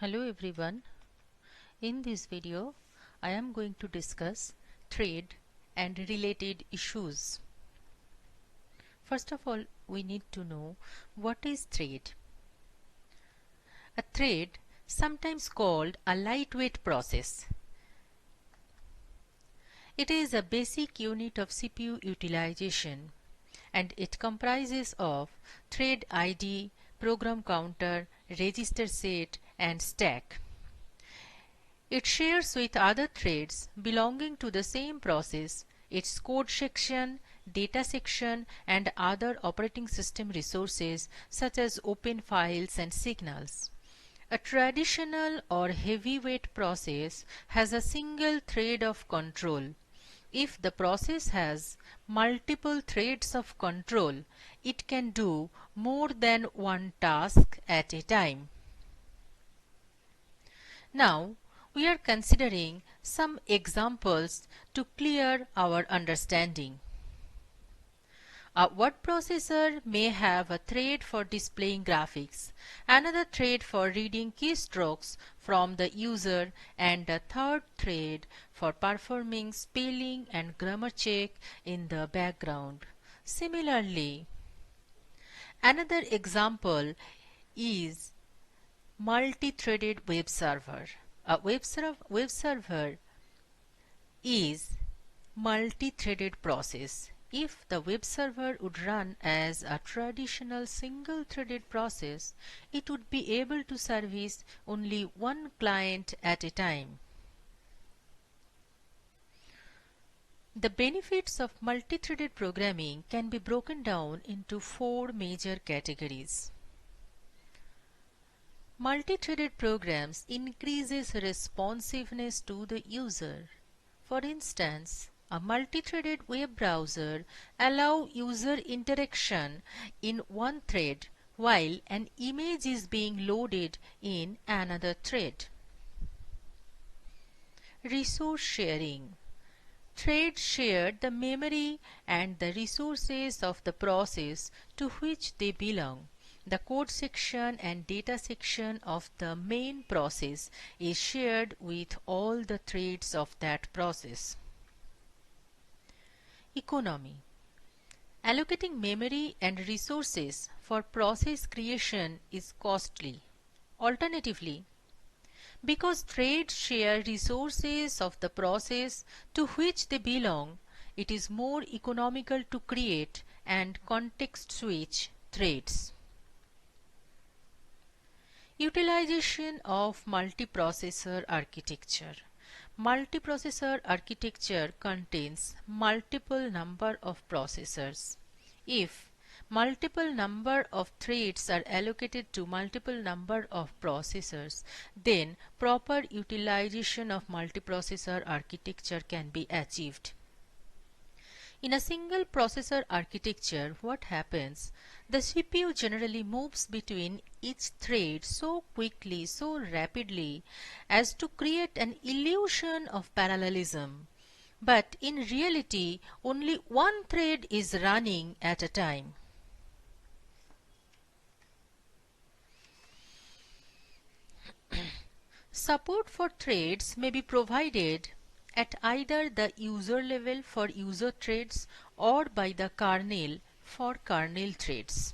Hello everyone. In this video, I am going to discuss trade and related issues. First of all, we need to know what is trade. A trade, sometimes called a lightweight process. It is a basic unit of CPU utilization and it comprises of thread ID, program counter, register set and stack. It shares with other threads belonging to the same process its code section, data section and other operating system resources such as open files and signals. A traditional or heavyweight process has a single thread of control. If the process has multiple threads of control, it can do more than one task at a time. Now, we are considering some examples to clear our understanding. A word processor may have a thread for displaying graphics, another thread for reading keystrokes from the user, and a third thread for performing spelling and grammar check in the background. Similarly, another example is multi-threaded web server. A web server is multi-threaded process. If the web server would run as a traditional single-threaded process, it would be able to service only one client at a time. The benefits of multi-threaded programming can be broken down into four major categories. Multi-threaded programs increases responsiveness to the user. For instance, a multi-threaded web browser allows user interaction in one thread while an image is being loaded in another thread. Resource sharing. Threads share the memory and the resources of the process to which they belong. The code section and data section of the main process is shared with all the threads of that process. Economy. Allocating memory and resources for process creation is costly. Alternatively, because threads share resources of the process to which they belong, it is more economical to create and context switch threads. Utilization of multiprocessor architecture. Multiprocessor architecture contains multiple number of processors. If multiple number of threads are allocated to multiple number of processors, then proper utilization of multiprocessor architecture can be achieved. In a single processor architecture, what happens? The CPU generally moves between each thread so quickly, so rapidly as to create an illusion of parallelism. But in reality, only one thread is running at a time. Support for threads may be provided at either the user level for user threads or by the kernel for kernel threads.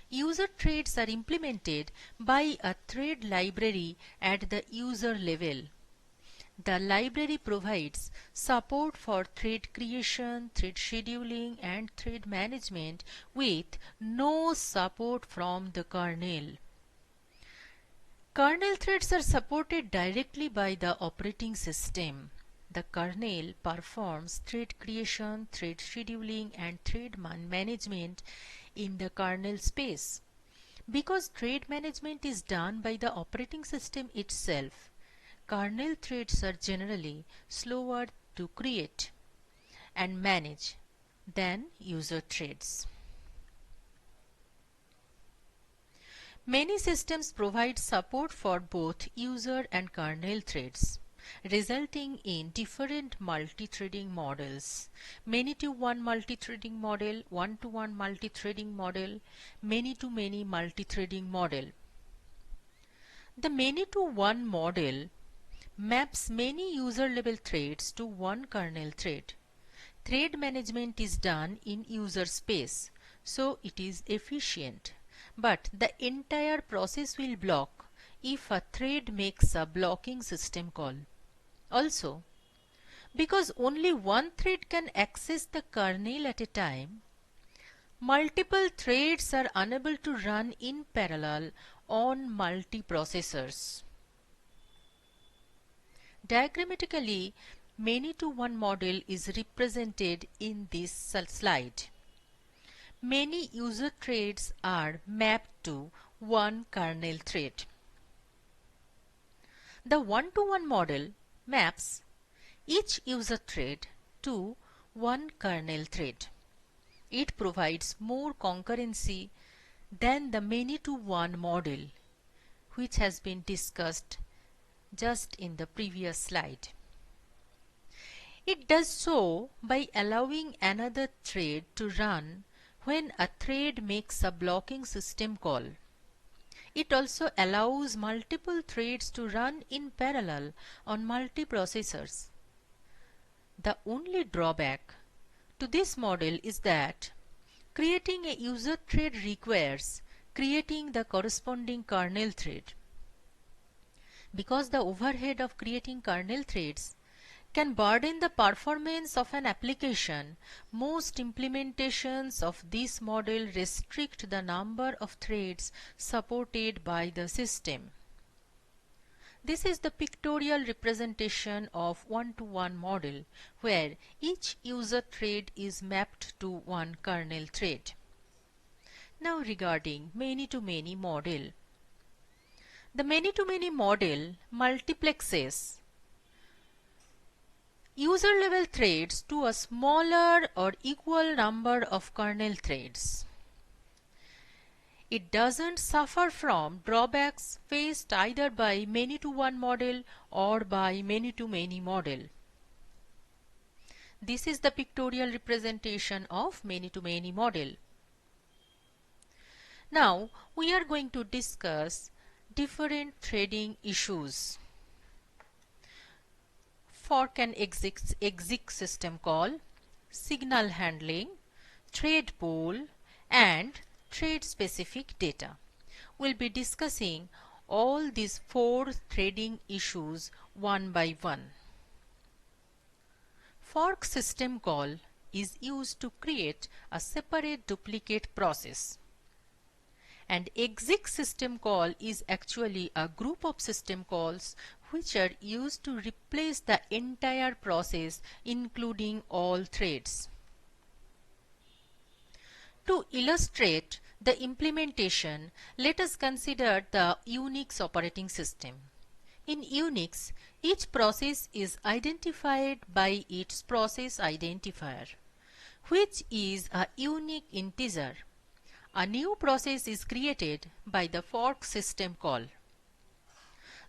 User threads are implemented by a thread library at the user level. The library provides support for thread creation, thread scheduling and thread management with no support from the kernel. Kernel threads are supported directly by the operating system. The kernel performs thread creation, thread scheduling and thread management in the kernel space. Because thread management is done by the operating system itself, kernel threads are generally slower to create and manage than user threads. Many systems provide support for both user and kernel threads, resulting in different multi-threading models. Many-to-one multi-threading model, one-to-one multi-threading model, many-to-many multi-threading model. The many-to-one model maps many user-level threads to one kernel thread. Thread management is done in user space, so it is efficient. But the entire process will block if a thread makes a blocking system call. Also, because only one thread can access the kernel at a time, multiple threads are unable to run in parallel on multiprocessors. Diagrammatically, many-to-one model is represented in this slide. Many user threads are mapped to one kernel thread. The one-to-one model maps each user thread to one kernel thread. It provides more concurrency than the many-to-one model, which has been discussed just in the previous slide. It does so by allowing another thread to run when a thread makes a blocking system call. It also allows multiple threads to run in parallel on multiprocessors. The only drawback to this model is that creating a user thread requires creating the corresponding kernel thread. Because the overhead of creating kernel threads can burden the performance of an application, most implementations of this model restrict the number of threads supported by the system. This is the pictorial representation of one-to-one model, where each user thread is mapped to one kernel thread. Now regarding many-to-many model. The many-to-many model multiplexes user-level threads to a smaller or equal number of kernel threads. It doesn't suffer from drawbacks faced either by many-to-one model or by many-to-many model. This is the pictorial representation of many-to-many model. Now we are going to discuss different threading issues. Fork and exec system call, signal handling, thread pool, and thread specific data. We'll be discussing all these four threading issues one by one. Fork system call is used to create a separate duplicate process. And exec system call is actually a group of system calls which are used to replace the entire process, including all threads. To illustrate the implementation, let us consider the Unix operating system. In Unix, each process is identified by its process identifier, which is a unique integer. A new process is created by the fork system call.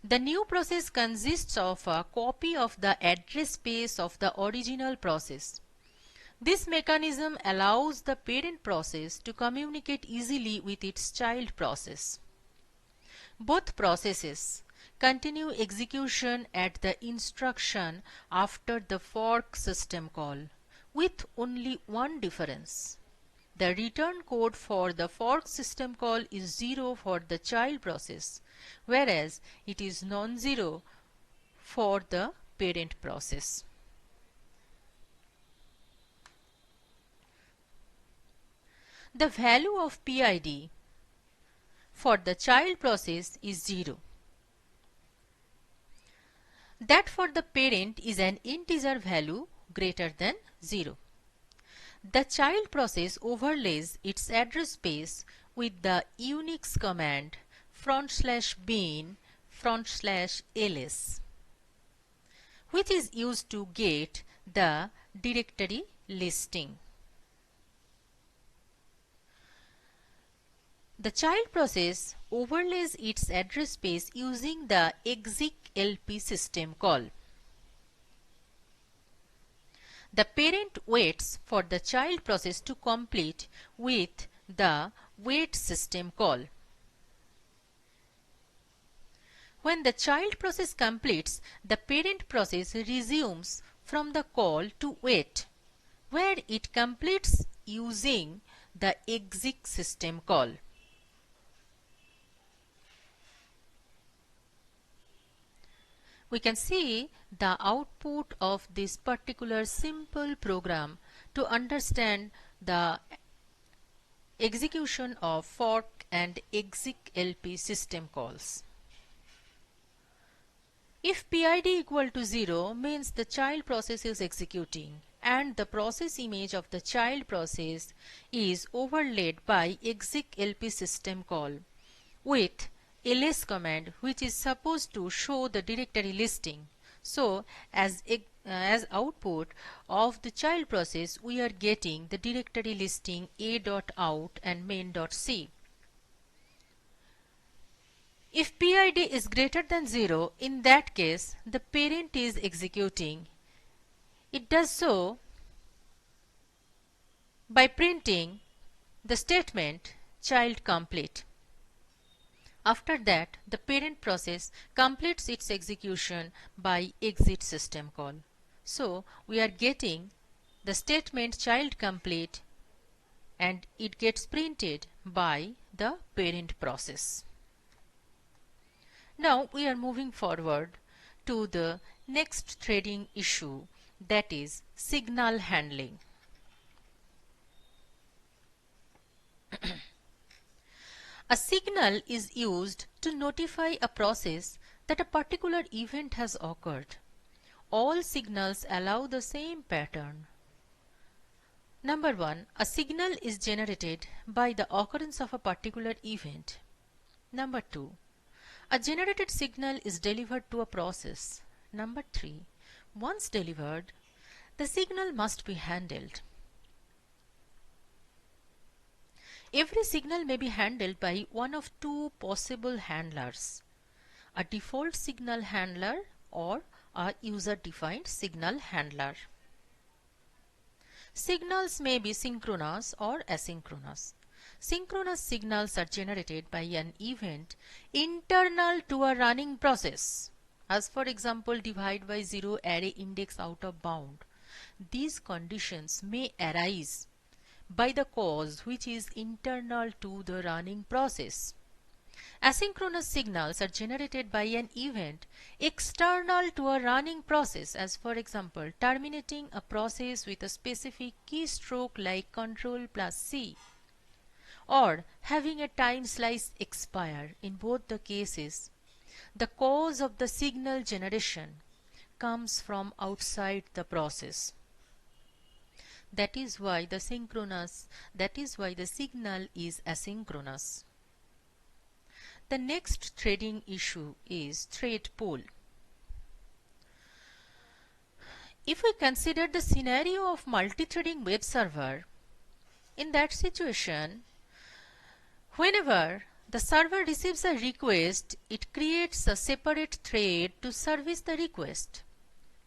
The new process consists of a copy of the address space of the original process. This mechanism allows the parent process to communicate easily with its child process. Both processes continue execution at the instruction after the fork system call, with only one difference. The return code for the fork system call is 0 for the child process, whereas it is non-zero for the parent process. The value of PID for the child process is 0. That for the parent is an integer value greater than 0. The child process overlays its address space with the Unix command /bin /ls, which is used to get the directory listing. The child process overlays its address space using the execlp system call. The parent waits for the child process to complete with the wait system call. When the child process completes, the parent process resumes from the call to wait, where it completes using the exec system call. We can see the output of this particular simple program to understand the execution of fork and exec LP system calls. If PID equal to 0 means the child process is executing and the process image of the child process is overlaid by exec LP system call with ls command, which is supposed to show the directory listing. So as output of the child process, we are getting the directory listing a.out and main.c. If PID is greater than 0, in that case the parent is executing. It does so by printing the statement child complete. After that, the parent process completes its execution by exit system call. So we are getting the statement child complete and it gets printed by the parent process. Now we are moving forward to the next threading issue, that is signal handling. A signal is used to notify a process that a particular event has occurred. All signals allow the same pattern. Number 1, a signal is generated by the occurrence of a particular event. Number 2, a generated signal is delivered to a process. Number 3, once delivered, the signal must be handled. Every signal may be handled by one of two possible handlers, a default signal handler or a user-defined signal handler. Signals may be synchronous or asynchronous. Synchronous signals are generated by an event internal to a running process, as for example divide by 0 array index out of bound. These conditions may arise by the cause which is internal to the running process. Asynchronous signals are generated by an event external to a running process, as for example terminating a process with a specific keystroke like Ctrl+C, or having a time slice expire. In both the cases, the cause of the signal generation comes from outside the process. That is why the signal is asynchronous. The next threading issue is thread pool. If we consider the scenario of multi-threading web server, in that situation, whenever the server receives a request, it creates a separate thread to service the request.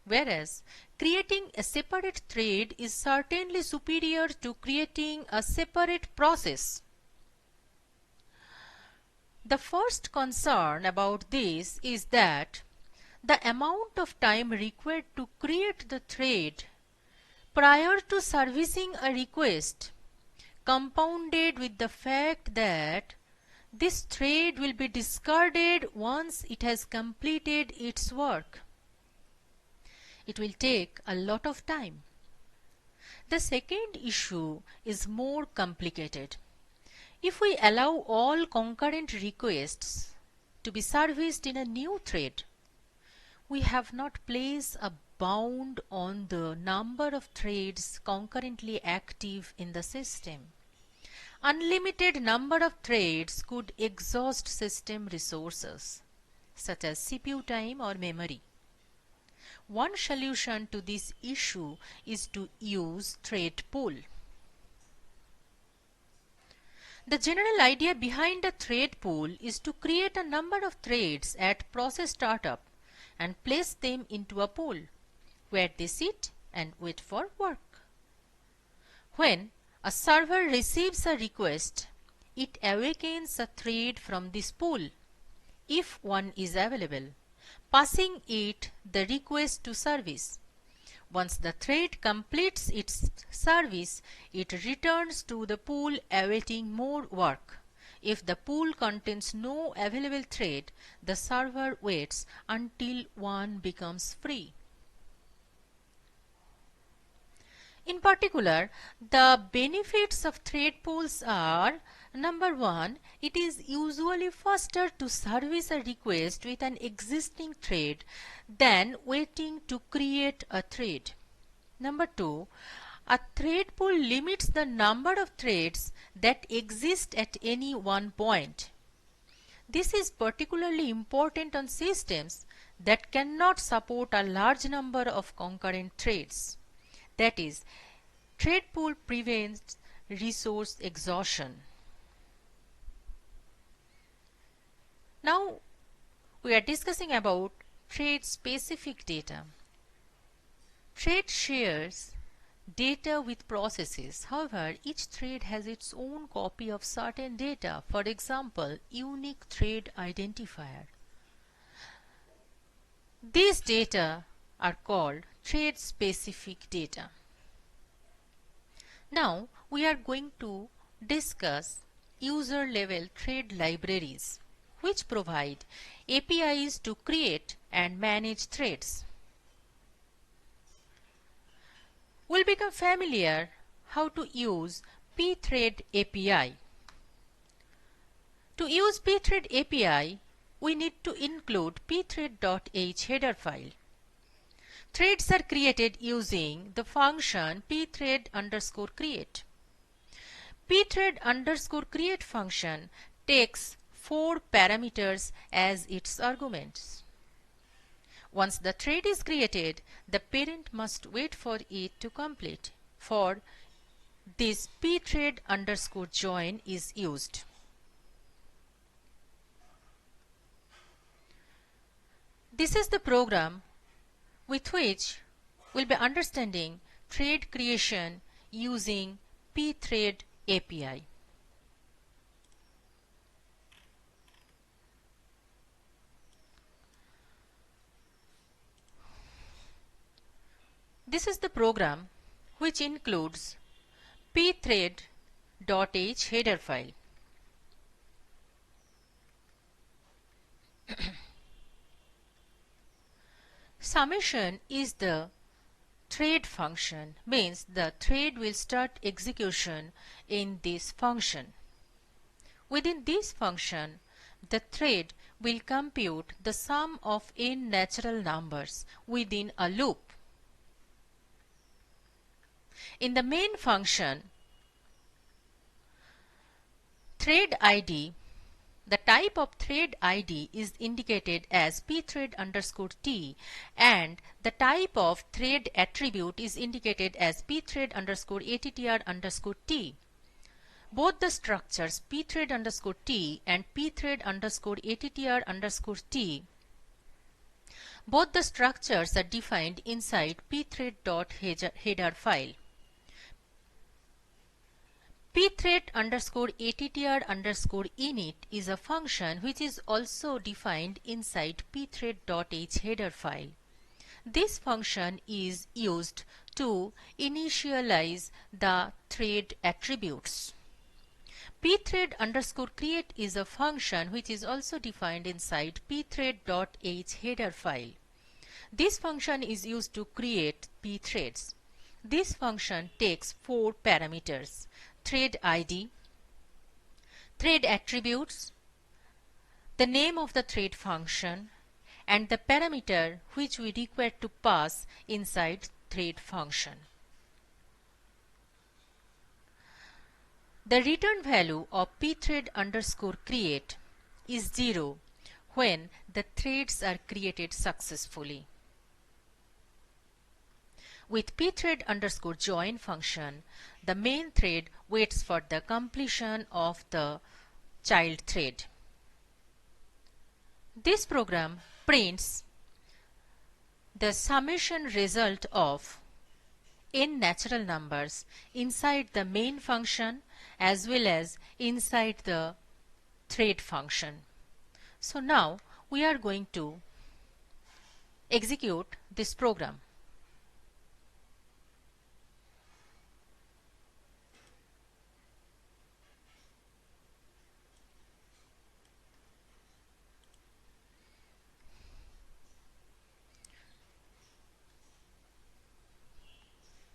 Whereas creating a separate thread is certainly superior to creating a separate process. The first concern about this is that the amount of time required to create the thread prior to servicing a request, compounded with the fact that this thread will be discarded once it has completed its work. It will take a lot of time. The second issue is more complicated. If we allow all concurrent requests to be serviced in a new thread, we have not placed a bound on the number of threads concurrently active in the system. Unlimited number of threads could exhaust system resources, such as CPU time or memory. One solution to this issue is to use thread pool. The general idea behind a thread pool is to create a number of threads at process startup and place them into a pool where they sit and wait for work. When a server receives a request, it awakens a thread from this pool. if one is available, passing it the request to service. Once the thread completes its service, it returns to the pool awaiting more work. If the pool contains no available thread, the server waits until one becomes free. In particular, the benefits of thread pools are: number one, it is usually faster to service a request with an existing thread than waiting to create a thread. Number two, a thread pool limits the number of threads that exist at any one point. This is particularly important on systems that cannot support a large number of concurrent threads. That is, thread pool prevents resource exhaustion. Now we are discussing about thread specific data. Thread shares data with processes. However, each thread has its own copy of certain data, for example, unique thread identifier. These data are called thread specific data. Now we are going to discuss user level thread libraries, which provide APIs to create and manage threads. We'll become familiar how to use pthread API. To use pthread API, we need to include pthread.h header file. Threads are created using the function pthread_create. Pthread_create function takes 4 parameters as its arguments. Once the thread is created, the parent must wait for it to complete. For this, pthread_join is used. This is the program with which we'll be understanding thread creation using pthread API. This is the program which includes pthread.h header file. Summation is the thread function, means the thread will start execution in this function. Within this function, the thread will compute the sum of n natural numbers within a loop. In the main function, thread ID, the type of thread ID is indicated as pthread_t and the type of thread attribute is indicated as pthread_attr_t. Both the structures pthread_t and pthread_attr_t, both the structures are defined inside pthread.header file. pthread_attr_init is a function which is also defined inside pthread.h header file. This function is used to initialize the thread attributes. pthread_create is a function which is also defined inside pthread.h header file. This function is used to create pthreads. This function takes 4 parameters: thread ID, thread attributes, the name of the thread function, and the parameter which we require to pass inside thread function. The return value of pthread_create is 0 when the threads are created successfully. With pthread_join function, the main thread waits for the completion of the child thread. This program prints the summation result of n natural numbers inside the main function as well as inside the thread function. So now we are going to execute this program.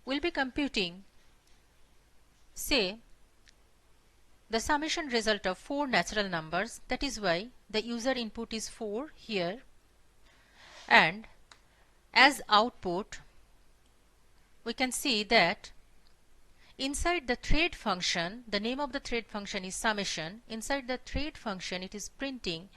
We'll be computing, say, the summation result of 4 natural numbers. That is why the user input is 4 here, and as output we can see that inside the thread function, the name of the thread function is summation. Inside the thread function it is printing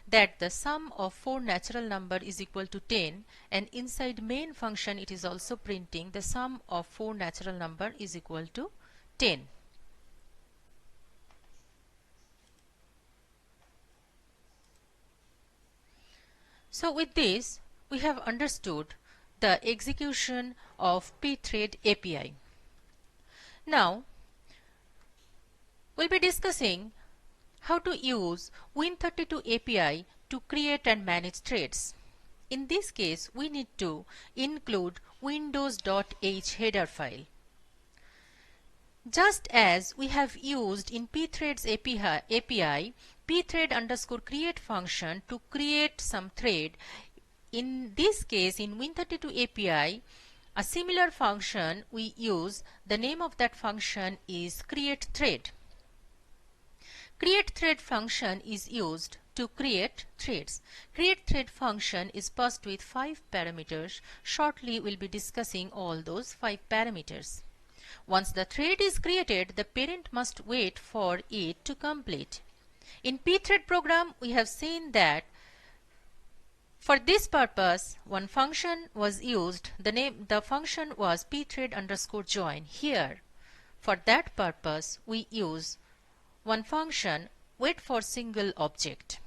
that the sum of 4 natural number is equal to 10, and inside main function it is also printing the sum of 4 natural number is equal to 10. So with this we have understood the execution of pthread API. Now we'll be discussing how to use Win32 API to create and manage threads. In this case we need to include windows.h header file. Just as we have used in pthreads API pthread_create function to create some thread, in this case in Win32 API a similar function we use. The name of that function is create thread. Create thread function is used to create threads. Create thread function is passed with 5 parameters. Shortly we'll be discussing all those 5 parameters. Once the thread is created, the parent must wait for it to complete. In pthread program we have seen that for this purpose one function was used. The function was pthread_join. Here for that purpose we use one function wait for single object.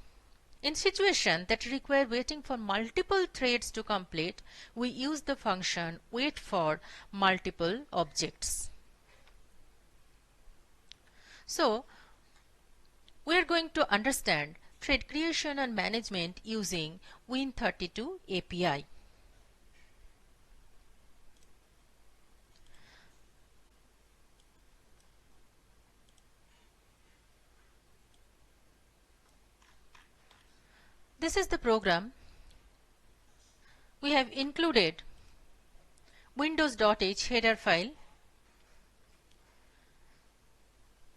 In situation that require waiting for multiple threads to complete, we use the function wait for multiple objects. So we are going to understand thread creation and management using Win32 API. This is the program. We have included windows.h header file.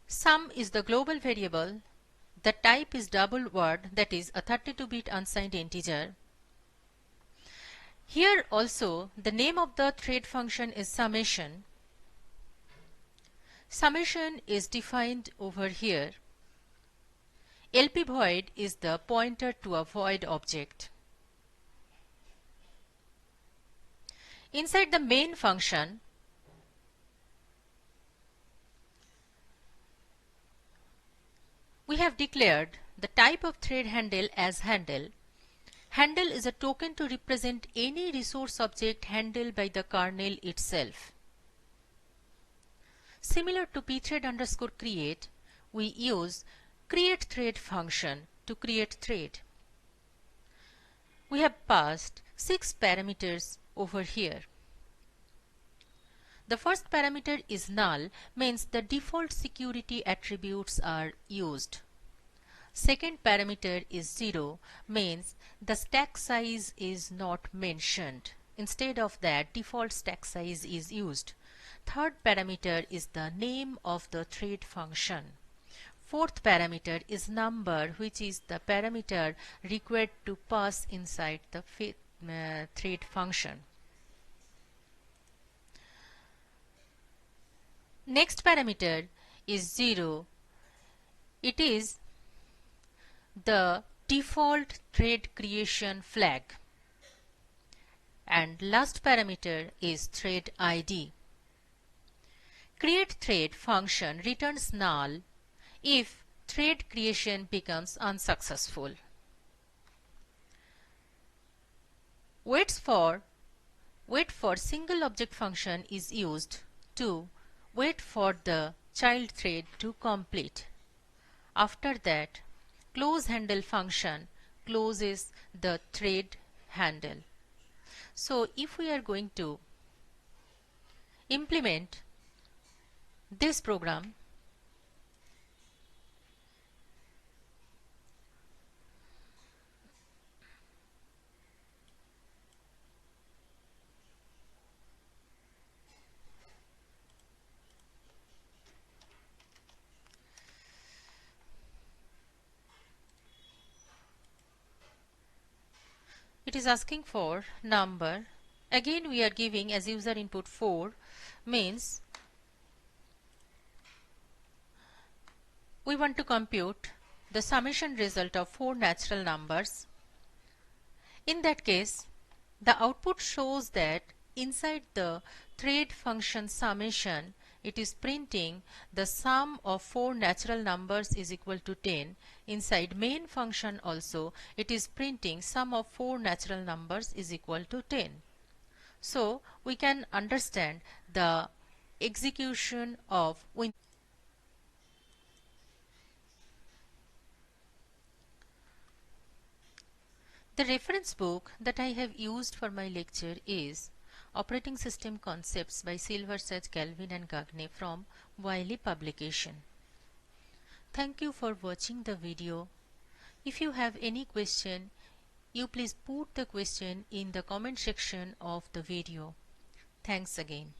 Sum is the global variable. The type is double word, that is a 32-bit unsigned integer. Here also the name of the thread function is summation. Summation is defined over here. LP void is the pointer to a void object. Inside the main function we have declared the type of thread handle as handle. Handle is a token to represent any resource object handled by the kernel itself. Similar to pthread_create, we use create thread function to create thread. We have passed 6 parameters over here. The first parameter is null, means the default security attributes are used. Second parameter is 0, means the stack size is not mentioned. Instead of that, default stack size is used. Third parameter is the name of the thread function. Fourth parameter is number, which is the parameter required to pass inside the thread function. Next parameter is 0. It is the default thread creation flag. And last parameter is thread ID. Create thread function returns null if thread creation becomes unsuccessful. Wait for single object function is used to wait for the child thread to complete. After that, close handle function closes the thread handle. So if we are going to implement this program, it is asking for number. Again we are giving as user input 4, means we want to compute the summation result of 4 natural numbers. In that case, the output shows that inside the thread function summation, it is printing the sum of 4 natural numbers is equal to 10. Inside main function also, it is printing sum of 4 natural numbers is equal to 10. So we can understand the execution of The reference book that I have used for my lecture is Operating System Concepts by Silversadge, Kelvin and Gagne from Wiley Publication. Thank you for watching the video. If you have any question, you please put the question in the comment section of the video. Thanks again.